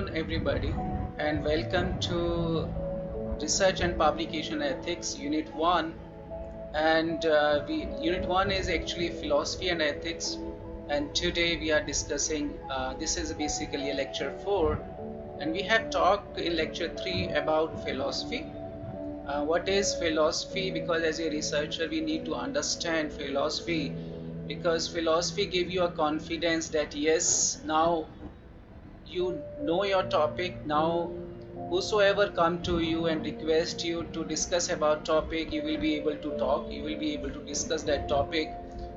afternoon, everybody, and welcome to Research and Publication Ethics, Unit 1. And Unit 1 is actually Philosophy and Ethics. And today we are discussing, this is basically a lecture 4. And we have talked in lecture 3 about philosophy. What is philosophy? Because as a researcher, we need to understand philosophy because philosophy gives you a confidence that yes, now you know your topic. Now whosoever come to you and request you to discuss about topic, you will be able to talk, you will be able to discuss that topic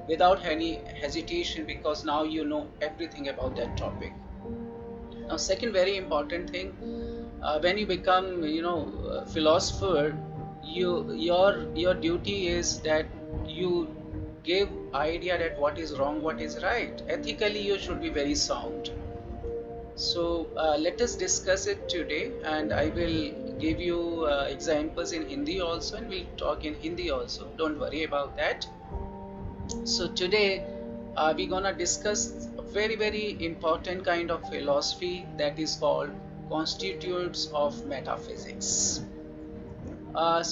without any hesitation, because now you know everything about that topic. Now second very important thing, when you become philosopher, your duty is that you give idea that what is wrong, what is right. Ethically you should be very sound. So let us discuss it today, and I will give you examples in Hindi also, and we'll talk in Hindi also. Don't worry about that. So today we're gonna discuss a very important kind of philosophy that is called constitutes of metaphysics.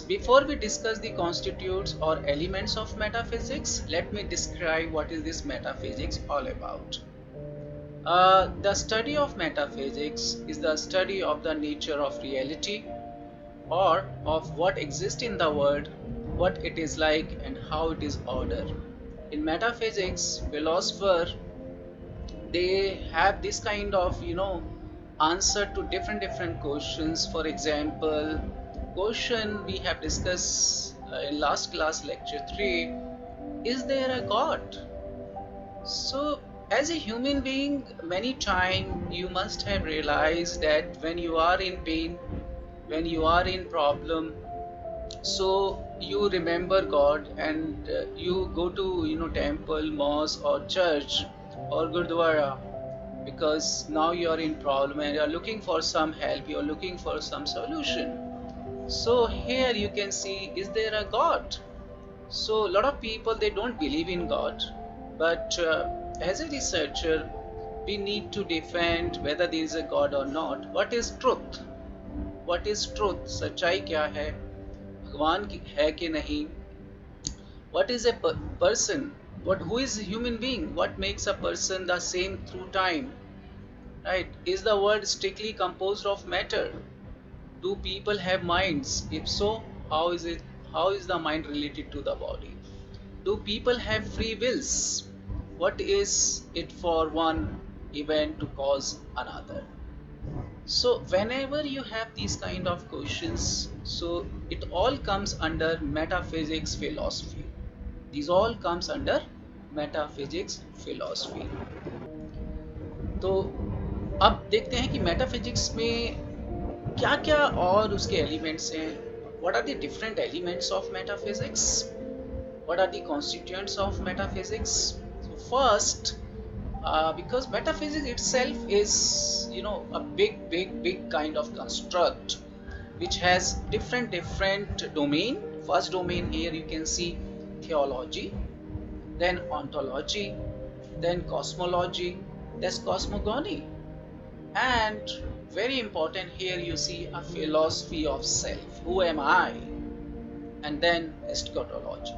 Before we discuss the constitutes or elements of metaphysics, let me describe what is this metaphysics all about. The study of metaphysics is the study of the nature of reality, or of what exists in the world, what it is like, and how it is ordered. In metaphysics, philosophers, they have this kind of answer to different questions. For example, question we have discussed in last class, lecture 3: is there a god? So, as a human being, many times you must have realized that when you are in pain, when you are in problem, so you remember God, and you go to temple, mosque, or church, or gurdwara, because now you are in problem and you are looking for some help, you are looking for some solution. So here you can see, is there a God? So a lot of people, they don't believe in God, but as a researcher, we need to defend whether there is a God or not. What is truth? What is truth? सच्चाई क्या है? भगवान है कि नहीं? What is a person? Who is a human being? What makes a person the same through time? Right? Is the world strictly composed of matter? Do people have minds? If so, how is it? How is the mind related to the body? Do people have free wills? What is it for one event to cause another? So whenever you have these kind of questions, so it all comes under metaphysics philosophy. These all comes under metaphysics philosophy. तो अब देखते हैं कि metaphysics में क्या क्या और उसके एलिमेंट्स हैं. What are the different elements of metaphysics? What are the constituents of metaphysics? So first, because metaphysics itself is a big kind of construct which has different domain. First domain, here you can see theology, then ontology, then cosmology, there's cosmogony, and very important, here you see a philosophy of self, who am I, and then eschatology.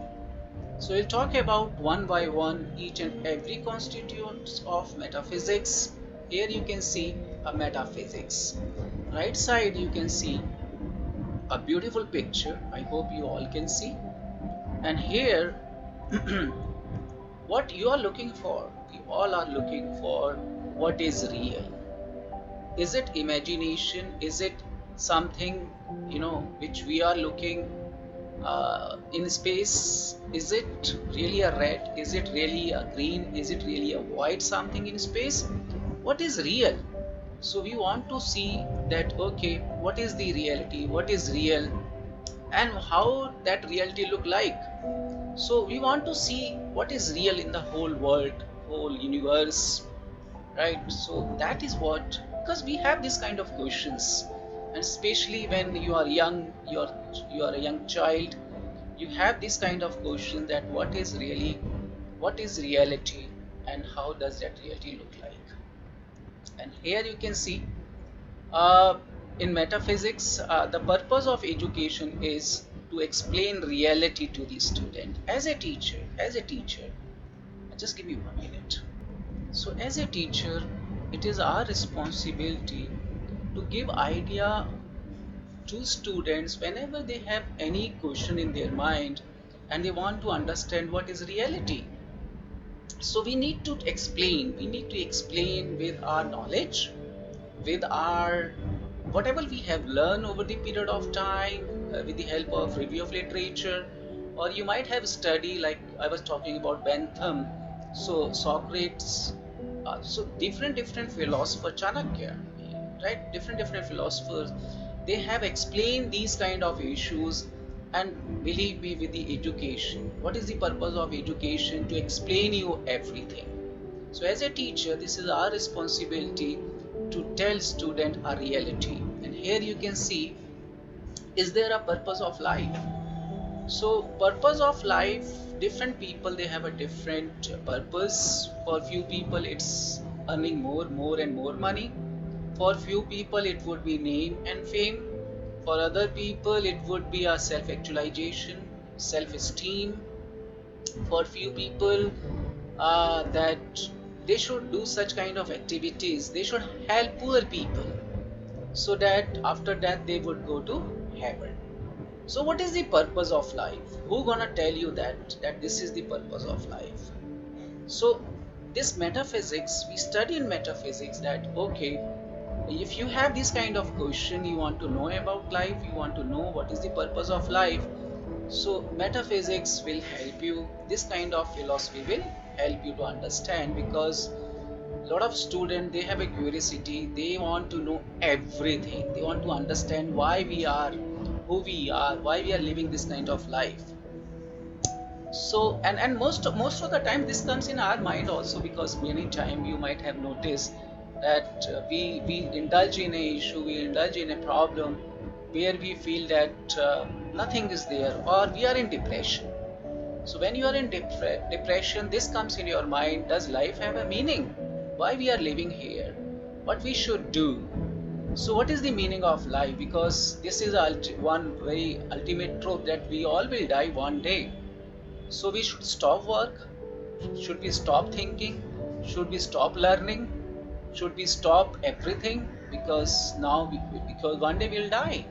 So we'll talk about one by one each and every constituent of metaphysics. Here you can see a metaphysics. Right side you can see a beautiful picture. I hope you all can see. And here, what you are looking for, we all are looking for what is real. Is it imagination? Is it something which we are looking in space? Is it really a red? Is it really a green? Is it really a white something in space? What is real? So we want to see that, okay, what is the reality? What is real? And how that reality look like? So we want to see what is real in the whole world, whole universe, right? So that is what, because we have this kind of questions, and especially when you are young, you are a young child, you have this kind of question that what is reality, and how does that reality look like. And here you can see Uh, in metaphysics, the purpose of education is to explain reality to the student. As a teacher, just give me 1 minute. So, as a teacher, it is our responsibility to give idea to students whenever they have any question in their mind and they want to understand what is reality. So we need to explain with our knowledge, with our whatever we have learned over the period of time, with the help of review of literature, or you might have studied, like I was talking about Bentham, so Socrates, so different philosophers, Chanakya, right, different philosophers, they have explained these kind of issues. And believe me, with the education, what is the purpose of education? To explain you everything. So as a teacher, this is our responsibility to tell student a reality. And here you can see, is there a purpose of life? So purpose of life, different people, they have a different purpose. For few people it's earning more and more money. For few people it would be name and fame. For other people it would be a self-actualization, self-esteem. For few people, that they should do such kind of activities, they should help poor people, so that after that they would go to heaven. So what is the purpose of life? Who gonna tell you that this is the purpose of life? So this metaphysics, we study in metaphysics that, okay, if you have this kind of question, you want to know about life, you want to know what is the purpose of life, so metaphysics will help you. This kind of philosophy will help you to understand, because a lot of students, they have a curiosity, they want to know everything, they want to understand why we are who we are, why we are living this kind of life. So and most of the time this comes in our mind also, because many time you might have noticed that we indulge in a issue, we indulge in a problem where we feel that nothing is there, or we are in depression. So when you are in depression, this comes in your mind: does life have a meaning? Why we are living here? What we should do? So what is the meaning of life? Because this is one very ultimate truth, that we all will die one day. So we should stop work? Should we stop thinking? Should we stop learning? Should we stop everything? Because because one day we'll die.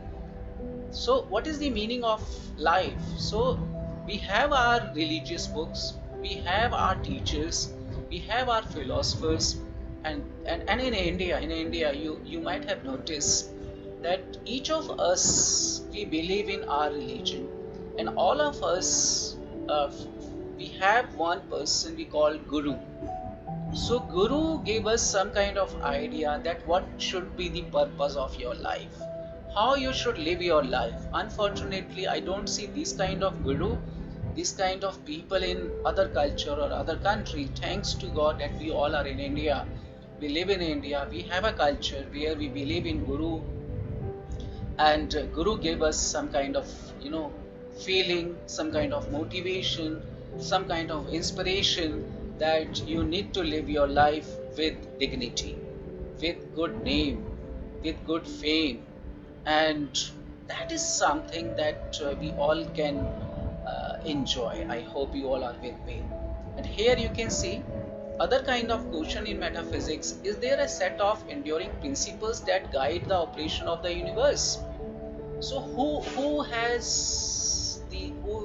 So what is the meaning of life? So we have our religious books, we have our teachers, we have our philosophers, and in India, you might have noticed that each of us, we believe in our religion, and all of us, uh, we have one person we call Guru. So Guru gave us some kind of idea that what should be the purpose of your life, how you should live your life. Unfortunately, I don't see this kind of Guru, this kind of people in other culture or other country. Thanks to God that we all are in India. We live in India. We have a culture where we believe in Guru, and Guru gave us some kind of, feeling, some kind of motivation, some kind of inspiration, that you need to live your life with dignity, with good name, with good fame. And that is something that we all can enjoy. I hope you all are with me. And here you can see other kind of question in metaphysics: is there a set of enduring principles that guide the operation of the universe? So who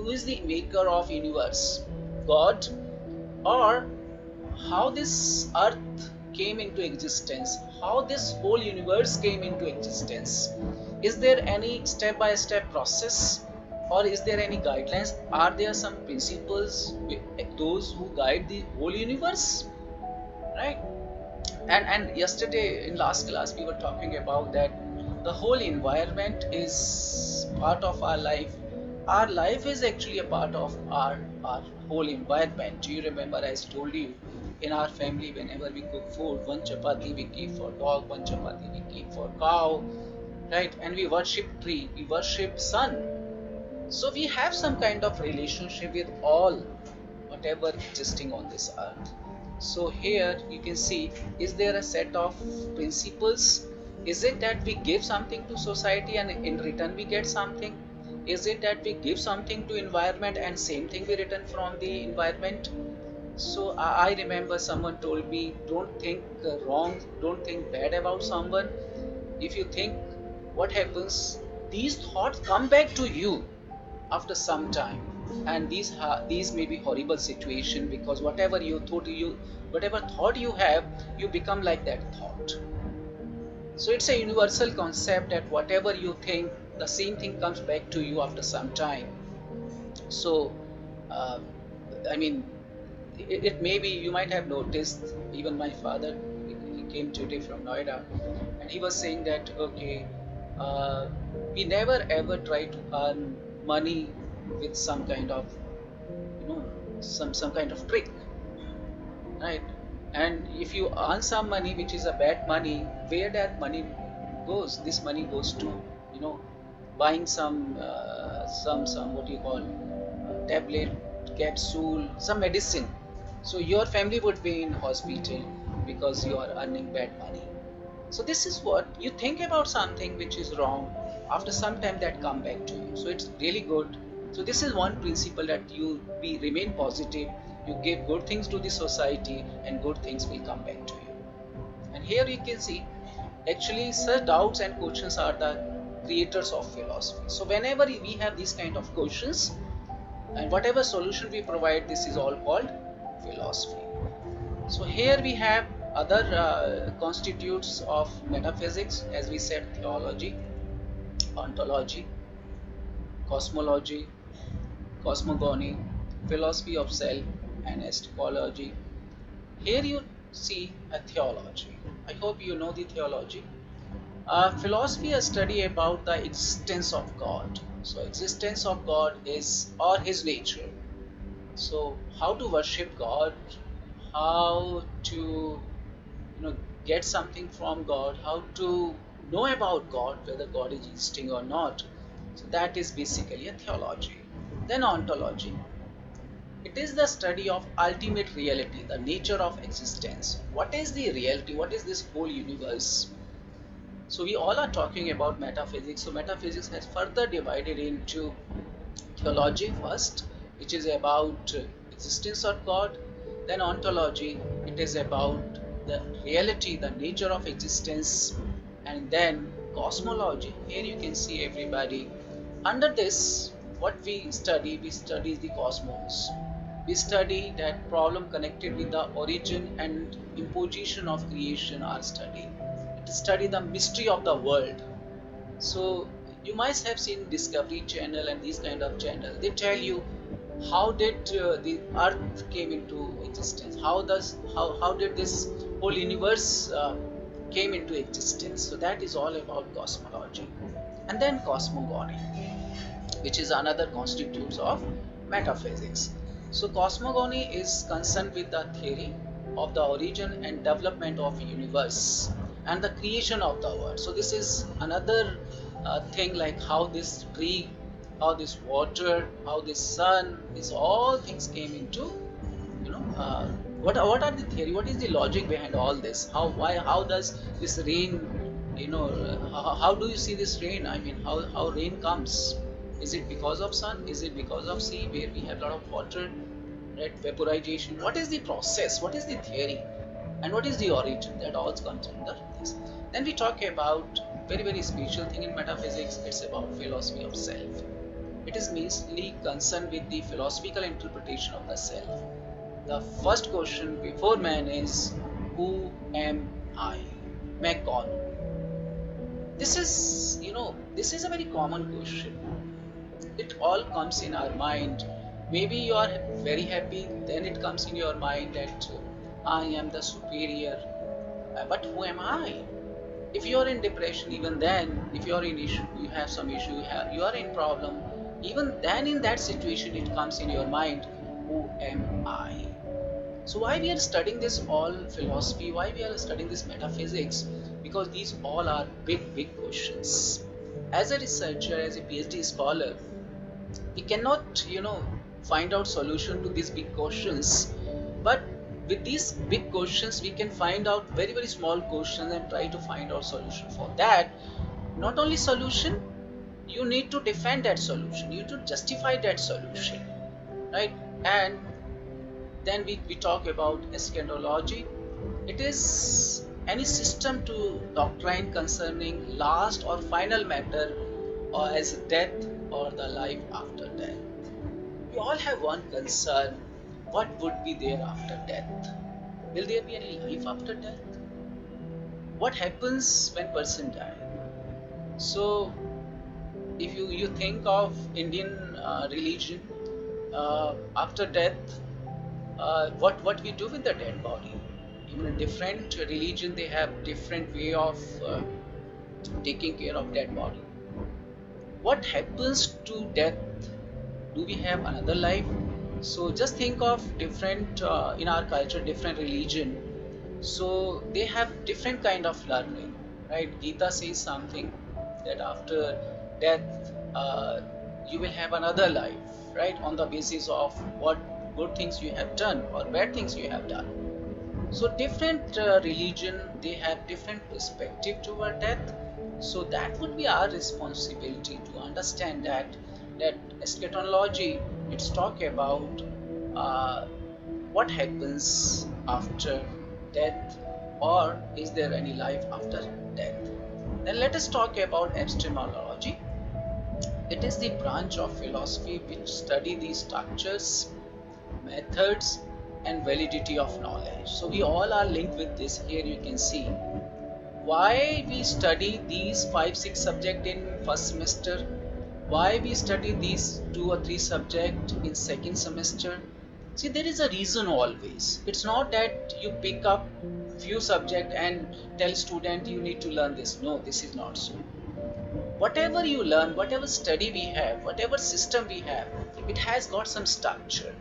is the maker of universe? God? Or how this earth came into existence? How this whole universe came into existence? Is there any step by step process, or is there any guidelines? Are there some principles, those who guide the whole universe? Right? And yesterday in last class we were talking about that the whole environment is part of our life. Our life is actually a part of our whole environment. Do you remember, as I told you, in our family, whenever we cook food, one chapati we keep for dog, one chapati we keep for cow, right? And we worship tree, we worship sun. So we have some kind of relationship with all whatever existing on this earth. So here you can see, is there a set of principles? Is it that we give something to society and in return we get something? Is it that we give something to environment and same thing we return from the environment? So I remember someone told me, don't think wrong, don't think bad about someone. If you think, what happens, these thoughts come back to you after some time, and these may be horrible situation, because whatever thought you have, you become like that thought. So it's a universal concept that whatever you think, the same thing comes back to you after some time. So, uh, I mean, it may be, you might have noticed, even my father, he came today from Noida, and he was saying that, okay, uh, we never ever try to earn money with some kind of, some kind of trick, right? And if you earn some money which is a bad money, where that money goes? This money goes to, you know buying some what you call tablet, capsule, some medicine. So your family would be in hospital because you are earning bad money. So this is what you think about something which is wrong, after some time that come back to you. So it's really good. So this is one principle, that you be remain positive, you give good things to the society, and good things will come back to you. And here you can see, actually such doubts and questions are the creators of philosophy. So whenever we have these kind of questions, and whatever solution we provide, this is all called philosophy. So here we have other constitutes of metaphysics, as we said: theology, ontology, cosmology, cosmogony, philosophy of self, and eschatology. Here you see a theology. I hope you know the theology. Philosophy is a study about the existence of God. So existence of God is, or his nature. So how to worship God, how to, get something from God, how to know about God, whether God is existing or not. So that is basically a theology. Then ontology. It is the study of ultimate reality, the nature of existence. What is the reality? What is this whole universe? So we all are talking about metaphysics. So metaphysics has further divided into theology first, which is about existence of God. Then ontology, it is about the reality, the nature of existence. And then cosmology, here you can see everybody. Under this, what we study the cosmos. We study that problem connected with the origin and imposition of creation are studied. To study the mystery of the world. So you might have seen Discovery Channel and these kind of channel. They tell you how did the Earth came into existence. How did this whole universe came into existence. So that is all about cosmology. And then cosmogony, which is another constitutes of metaphysics. So cosmogony is concerned with the theory of the origin and development of universe and the creation of the world. So this is another thing, like how this tree, how this water, how this sun, these all things came into, you know uh, what are the theory, what is the logic behind all this, how does this rain, how do you see this rain, I mean, how rain comes. Is it because of sun? Is it because of sea, where we have a lot of water, right? Vaporization. What is the process? What is the theory? And what is the origin? That all comes under this. Then we talk about very very special thing in metaphysics. It's about philosophy of self. It is mainly concerned with the philosophical interpretation of the self. The first question before man is, who am I? मैं कौन हूँ? This is a very common question. It all comes in our mind. Maybe you are very happy, then it comes in your mind that I am the superior. But who am I? If you are in depression, even then, if you are in issue, you have some issue, you are in problem, even then in that situation it comes in your mind, who am I? So why we are studying this all philosophy, why we are studying this metaphysics? Because these all are big big questions. As a researcher, as a PhD scholar, we cannot find out solution to these big questions, but with these big questions we can find out very very small questions and try to find out solution for that. Not only solution, you need to defend that solution, you need to justify that solution, right? And then we talk about eschatology. It is any system to doctrine concerning last or final matter, or as death or the life after death. We all have one concern: what would be there after death? Will there be any life after death? What happens when person die? So if you think of Indian religion, after death, what we do with the dead body. In a different religion, they have different way of taking care of dead body. What happens to death? Do we have another life? So just think of different in our culture, different religion. So they have different kind of learning, right? Gita says something that after death you will have another life, right? On the basis of what good things you have done or bad things you have done. So different religion, they have different perspective toward death. So that would be our responsibility to understand that eschatology, it's talk about uh, what happens after death, or is there any life after death. Then let us talk about epistemology. It is the branch of philosophy which study the structures, methods and validity of knowledge. So we all are linked with this. Here you can see why we study these 5-6 subject in first semester, why we study these 2 or 3 subject in second semester. See, there is a reason always. It's not that you pick up few subject and tell student you need to learn this. No, this is not so. Whatever you learn, whatever study we have, whatever system we have, it has got some structure.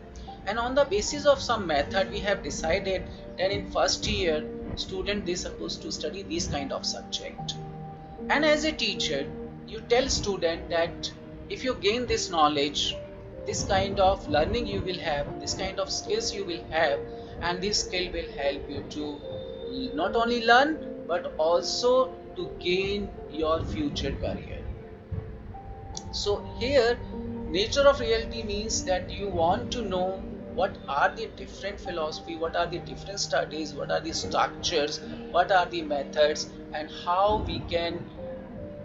And on the basis of some method, we have decided that in first year, student is supposed to study this kind of subject. And as a teacher, you tell student that if you gain this knowledge, this kind of learning you will have, this kind of skills you will have, and this skill will help you to not only learn but also to gain your future career. So here, nature of reality means that you want to know what are the different philosophy, what are the different studies, what are the structures, what are the methods, and how we can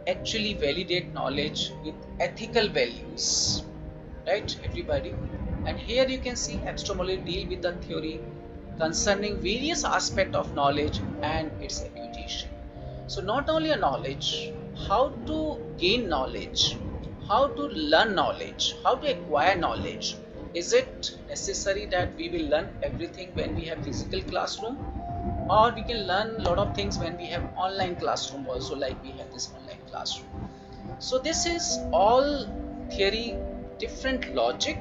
actually validate knowledge with ethical values, right everybody? And here you can see epistemology deal with the theory concerning various aspects of knowledge and its acquisition. So not only a knowledge, how to gain knowledge, how to learn knowledge, how to acquire knowledge. Is it necessary that we will learn everything when we have physical classroom, or we can learn a lot of things when we have online classroom also, like we have this online classroom. So this is all theory, different logic,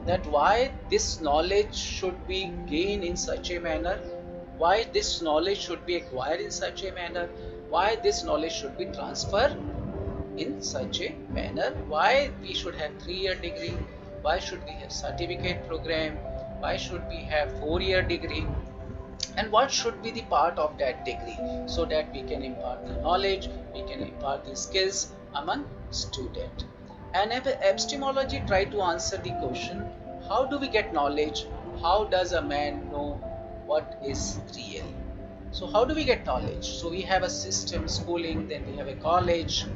that why this knowledge should be gained in such a manner, why this knowledge should be acquired in such a manner, why this knowledge should be transferred in such a manner, why we should have 3-year degree, why should we have certificate program, why should we have 4-year degree, and what should be the part of that degree, so that we can impart the knowledge, we can impart the skills among student. And epistemology try to answer the question, how do we get knowledge, how does a man know what is real. So how do we get knowledge? So we have a system, schooling, then we have a college,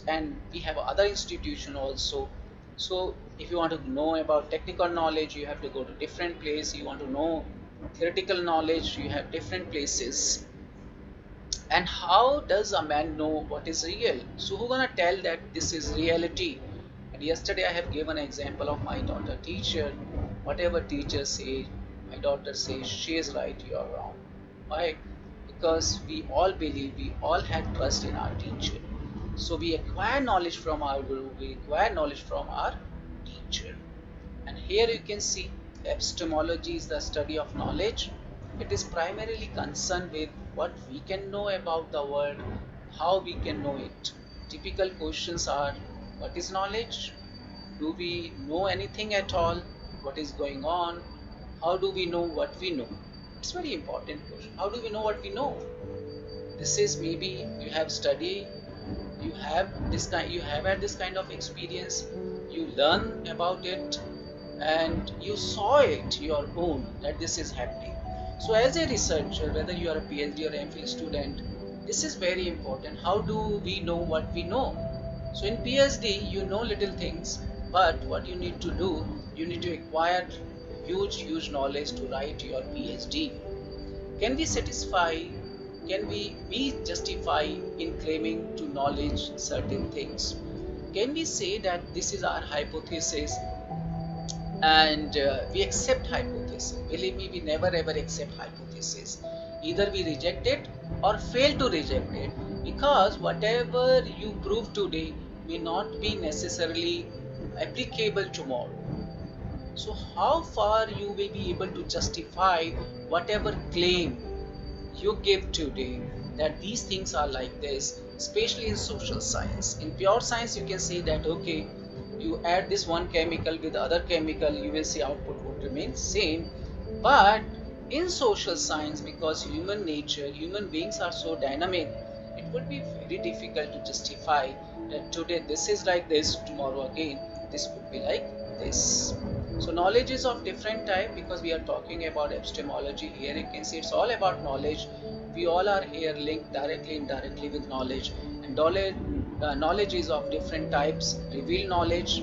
and we have other institution also. So if you want to know about technical knowledge, you have to go to different place. You want to know theoretical knowledge, you have different places. And how does a man know what is real? So who gonna tell that this is reality? And yesterday I have given an example of my daughter teacher. Whatever teacher say, my daughter says she is right, you are wrong. Why? Because we all believe, we all have trust in our teacher. So we acquire knowledge from our guru, we acquire knowledge from our teacher. And here you can see epistemology is the study of knowledge. It is primarily concerned with what we can know about the world, how we can know it. Typical questions are, what is knowledge? Do we know anything at all? What is going on? How do we know what we know? It's very important question. How do we know what we know? This is maybe you have studied, you have had this kind of experience, you learn about it, and you saw it your own that this is happening. So as a researcher, whether you are a PhD or MPhil student, this is very important. How do we know what we know? So in PhD you know little things, but what you need to do, you need to acquire huge knowledge to write your PhD. Can we satisfy, can we be justified in claiming to knowledge certain things? Can we say that this is our hypothesis and we accept hypothesis? Believe me, we never ever accept hypothesis. Either we reject it or fail to reject it, because whatever you prove today may not be necessarily applicable tomorrow. So how far you will be able to justify whatever claim you give today that these things are like this, especially in social science. In pure science, you can say that okay, you add this one chemical with other chemical, you will see output would remain same. But in social science, because human nature, human beings are so dynamic, it would be very difficult to justify that today this is like this, tomorrow again this could be like this. So knowledge is of different type, because we are talking about epistemology here. You can see it's all about knowledge. We all are here linked directly, indirectly with knowledge, and knowledge is of different types. Reveal knowledge.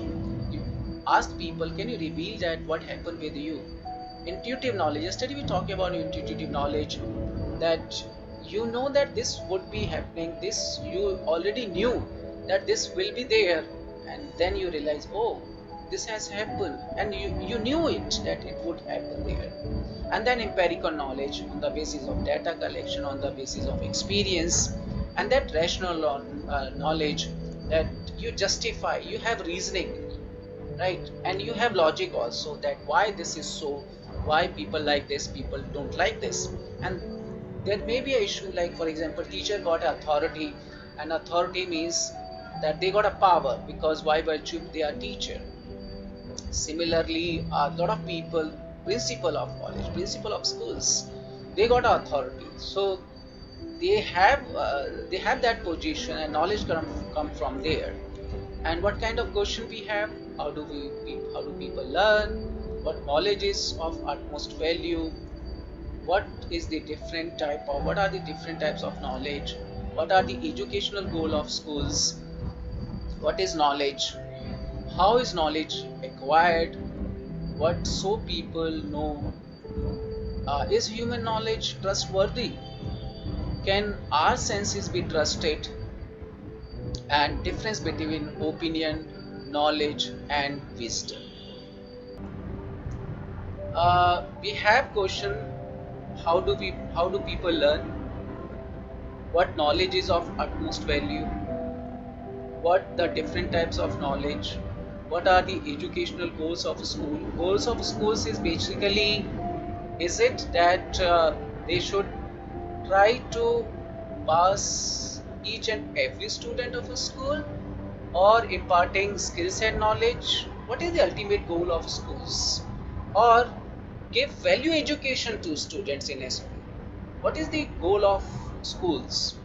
You ask people, can you reveal that what happened with you? Intuitive knowledge. Yesterday we talked about intuitive knowledge, that you know that this would be happening. This you already knew that this will be there, and then you realize, oh, this has happened, and you knew it that it would happen there. And then empirical knowledge on the basis of data collection, on the basis of experience, and that rational knowledge that you justify, you have reasoning, right? And you have logic also, that why this is so, why people like this, people don't like this. And there may be a issue, like for example, teacher got authority, and authority means that they got a power, because why virtue they are teacher. Similarly, a lot of people, principal of college, principal of schools, they got authority. So they have that position, and knowledge come from there. And what kind of question we have? How do people learn? What knowledge is of utmost value? What is the different type of, what are the different types of knowledge? What are the educational goal of schools? What is knowledge? How is knowledge acquired? What so people know? Is human knowledge trustworthy? Can our senses be trusted? And difference between opinion, knowledge, and wisdom. We have question: how do people learn? What knowledge is of utmost value? What the different types of knowledge? What are the educational goals of school? Goals of schools is basically, is it that they should try to pass each and every student of a school, or imparting skills and knowledge? What is the ultimate goal of schools? Or give value education to students in a school? What is the goal of schools?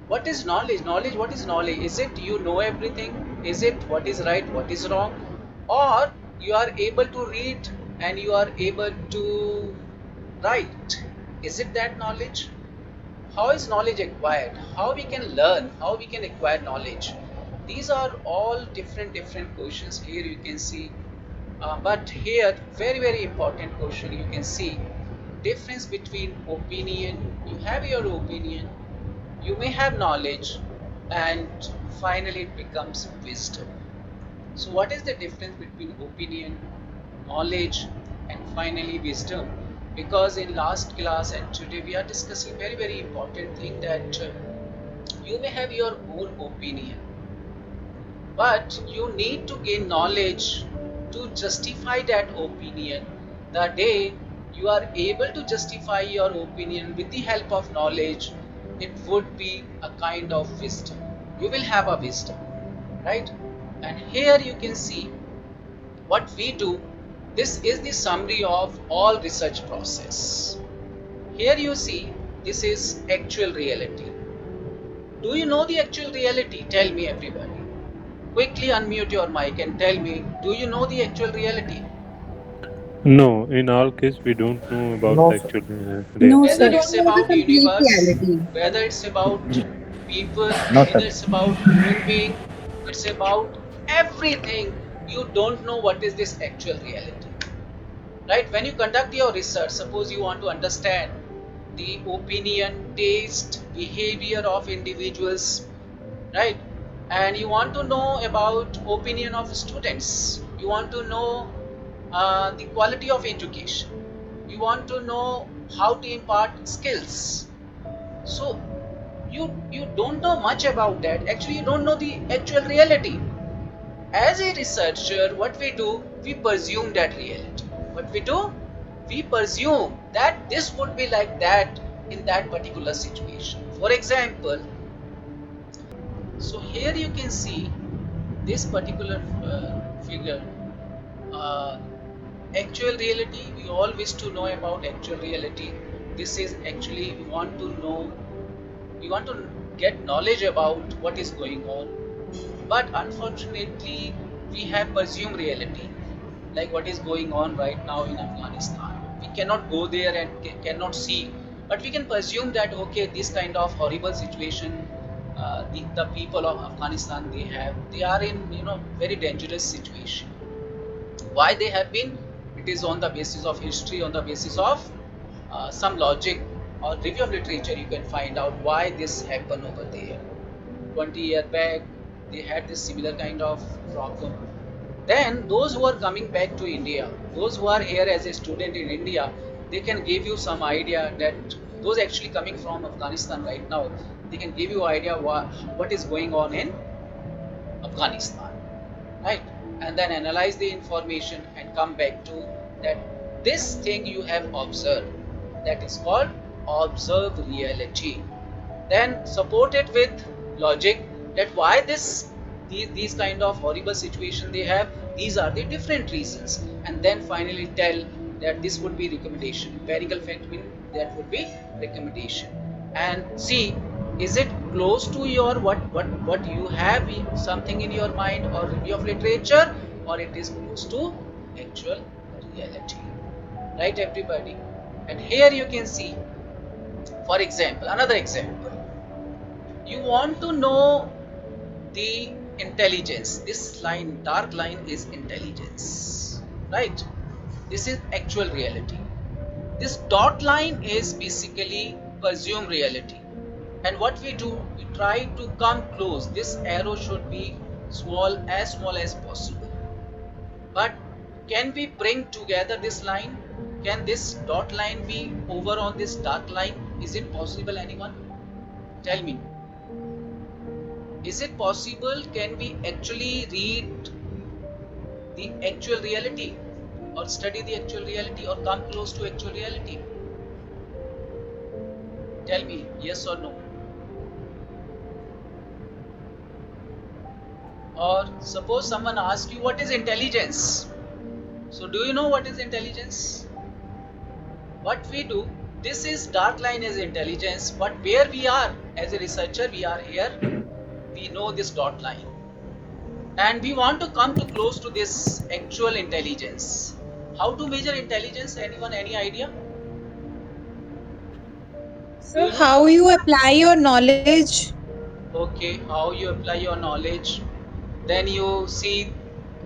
What is knowledge? Knowledge, what is knowledge? Is it you know everything? Is it what is right, what is wrong? Or you are able to read and you are able to write? Is it that knowledge? How is knowledge acquired? How we can learn? How we can acquire knowledge? These are all different questions. Here you can see, but here very important question. You can see difference between opinion. You have your opinion, you may have knowledge, and finally it becomes wisdom. So what is the difference between opinion, knowledge, and finally wisdom? Because in last class and today we are discussing very important thing, that you may have your own opinion, but you need to gain knowledge to justify that opinion. The day you are able to justify your opinion with the help of knowledge, it would be a kind of wisdom. You will have a wisdom, right? And here you can see what we do. This is the summary of all research process. Here you see, this is actual reality. Do you know the actual reality? Tell me, everybody. Quickly unmute your mic and tell me, do you know the actual reality? No, in our case, we don't know about No, the sir. actual No, Whether sir. reality. it's Don't know the about complete universe, reality. whether it's about people, No, either sir. it's about human being, it's about everything. You don't know what is this actual reality. Right? When you conduct your research, suppose you want to understand the opinion, taste, behavior of individuals, right? And you want to know about opinion of students, you want to know the quality of education, you want to know how to impart skills. So you don't know much about that. Actually, you don't know the actual reality. As a researcher, what we do, we presume that reality. What we do, we presume that this would be like that in that particular situation. For example, so here you can see this particular figure. uh, Actual reality, we all wish to know about actual reality. This is actually, we want to get knowledge about what is going on, but unfortunately we have presumed reality, like what is going on right now in Afghanistan. We cannot go there and cannot see, but we can presume that okay, this kind of horrible situation, the people of Afghanistan, they are in, very dangerous situation. Why they have been, it is on the basis of history, on the basis of some logic or review of literature. You can find out why this happened over there. 20 years back they had this similar kind of problem. Then those who are coming back to India, those who are here as a student in India, they can give you some idea that those actually coming from Afghanistan right now, they can give you idea what is going on in Afghanistan, right? And then analyze the information and come back to that this thing you have observed, that is called observed reality. Then support it with logic, that why these kind of horrible situation they have, these are the different reasons, and then finally tell that this would be recommendation. Empirical fact mean that would be recommendation. And see, is it close to your what you have something in your mind or review of literature, or it is close to actual reality, right, everybody? And here you can see, for example, another example. You want to know the intelligence. This line, dark line, is intelligence, right? This is actual reality. This dot line is basically presumed reality. And what we do, we try to come close. This arrow should be small as possible. But can we bring together this line? Can this dot line be over on this dark line? Is it possible, anyone? Tell me. Is it possible? Can we actually read the actual reality, or study the actual reality, or come close to actual reality? Tell me, yes or no? Or suppose someone asks you what is intelligence. So do you know what is intelligence? What we do, this is dark line is intelligence, but where we are as a researcher, we are here, we know this dot line, and we want to come to close to this actual intelligence. How to measure intelligence? Anyone, any idea? Do So, you know? how you apply your knowledge? Okay, how you apply your knowledge, then you see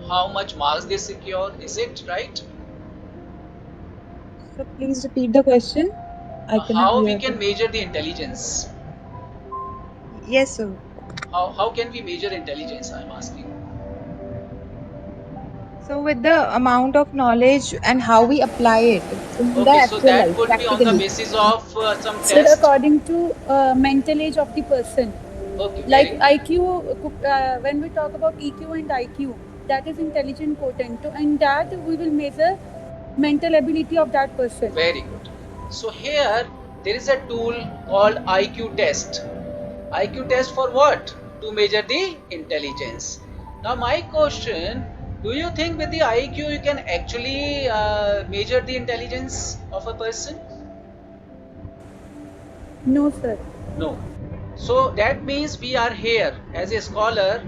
how much marks they secure, is it right? So, please repeat the question. I cannot How we hear can it. measure the intelligence? Yes, sir. How can we measure intelligence, I'm asking? So, with the amount of knowledge and how we apply it in Okay, the so actual that life, would be on the practically. basis of some Sir, test. according to mental age of the person, Okay, very like good. IQ, when we talk about EQ and IQ, that is intelligent quotient. So, in that, we will measure mental ability of that person. Very good. So here there is a tool called IQ test. IQ test for what? To measure the intelligence. Now my question, Do you think with the IQ you can actually measure the intelligence of a person? No, sir. No. So that means we are here as a scholar,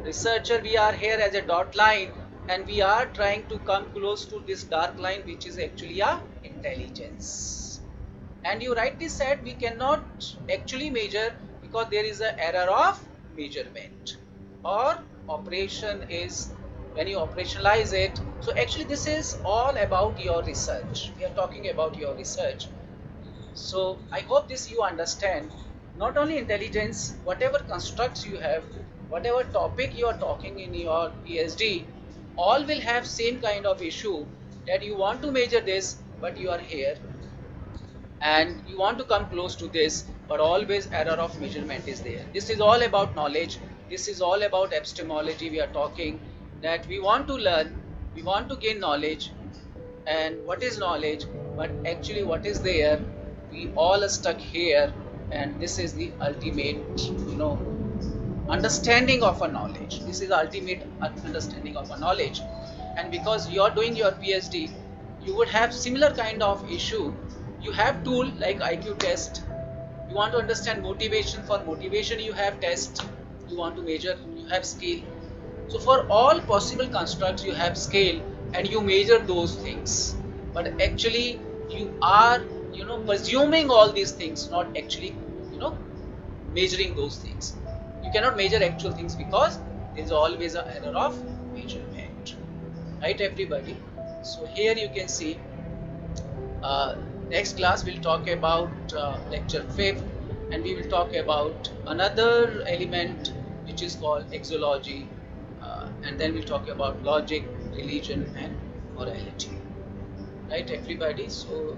researcher, we are here as a dot line, and we are trying to come close to this dark line, which is actually a intelligence. And you rightly said we cannot actually measure because there is an error of measurement, or operation is when you operationalize it. So actually this is all about your research. We are talking about your research. So I hope this you understand. Not only intelligence, whatever constructs you have, whatever topic you are talking in your PhD, all will have same kind of issue that you want to measure this, but you are here and you want to come close to this, but always error of measurement is there. This is all about knowledge. This is all about epistemology. We are talking that we want to learn, we want to gain knowledge, and what is knowledge, but actually what is there, we all are stuck here, and this is the ultimate understanding of a knowledge. This is the ultimate understanding of a knowledge. And because you are doing your PhD, you would have similar kind of issue. You have tool like IQ test. You want to understand motivation. For motivation you have test. You want to measure, you have scale. So for all possible constructs you have scale, and you measure those things, but actually you are presuming all these things, not actually measuring those things. You cannot measure actual things because there is always an error of measurement, right everybody? So here you can see next class we'll talk about lecture 5th, and we will talk about another element which is called exology, and then we'll talk about logic, religion and morality, right everybody? So